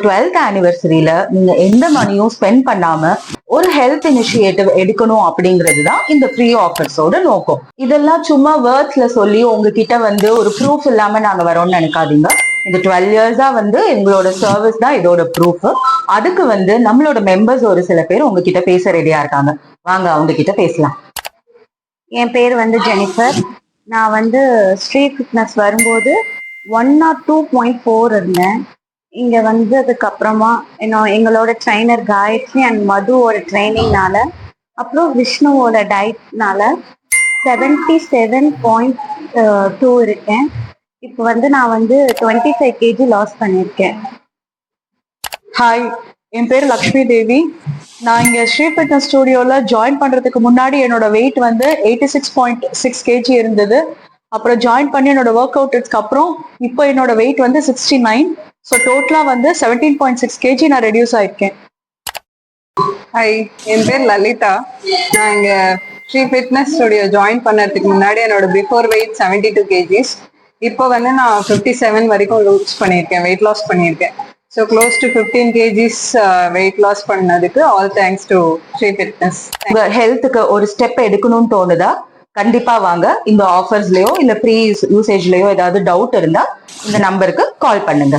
12th ஆனிவர்சரியில நீங்க எந்த மணியும் ஸ்பெண்ட் பண்ணாம ஒரு ஹெல்த் இனிஷியேட்டிவ் எடுக்கணும் அப்படிங்கிறது தான் இந்த ஃப்ரீ ஆஃபர்ஸோட நோக்கம். இதெல்லாம் சும்மா வேர்ட்ஸ்ல சொல்லி உங்ககிட்ட வந்து ஒரு ப்ரூஃப் இல்லாம நாங்க வரோம்னு நினைக்காதீங்க. இந்த 12 இயர்ஸா வந்து எங்களோட சர்வீஸ் தான் இதோட ப்ரூஃப். அதுக்கு வந்து நம்மளோட மெம்பர்ஸ் ஒரு சில பேர் உங்ககிட்ட பேச ரெடியா இருக்காங்க. வாங்க அவங்க கிட்ட பேசலாம். என் பேர் வந்து ஜெனிஃபர். நான் வந்து ஸ்ரீ ஃபிட்னஸ் வரும்போது 102.4 இருந்தேன். இங்க வந்ததுக்கு எங்களோட ட்ரைனர் காயத்ரி அண்ட் மதுவோட ட்ரைனிங்னால, அப்புறம் விஷ்ணுவோட டயட்னால 77.2 இருக்கேன். இப்போ நான் 25 kg லாஸ் பண்ணியிருக்கேன். ஹாய், என் பேர் லக்ஷ்மி தேவி. நான் இங்க ஸ்ரீ ஃபிட்னஸ் ஸ்டுடியோல ஜாயின் பண்றதுக்கு முன்னாடி என்னோட வெயிட் 86.6 kg இருந்தது. அப்புறம் ஜாயின் பண்ணி என்னோட ஒர்க் அவுட்க்கு அப்புறம் இப்போ என்னோட வெயிட் 69. ஸோ டோட்டலா 17.6 kg நான் ரெடியூஸ் ஆயிருக்கேன். ஹாய், என் பேர் லலிதா. நான் இங்க ஸ்ரீ ஃபிட்னஸ் ஸ்டுடியோ ஜாயின் பண்ணறதுக்கு முன்னாடி என்னோட பிஃபோர் வெயிட் 72 kgs. இப்போ நான் 57 வரைக்கும் லூஸ் பண்ணியிருக்கேன், வெயிட் லாஸ் பண்ணியிருக்கேன். So close to 15 kgs weight loss பண்ணதுக்கு all thanks to Sri fitness. உங்க ஹெல்த்துக்கு ஒரு ஸ்டெப் எடுக்கணும்னு தோணுதா? கண்டிப்பா வாங்க. இந்த ஆஃபர்ஸ்லயோ இல்ல ஃப்ரீ யூசேஜ்லயோ ஏதாவது டவுட் இருந்தா இந்த நம்பருக்கு கால் பண்ணுங்க.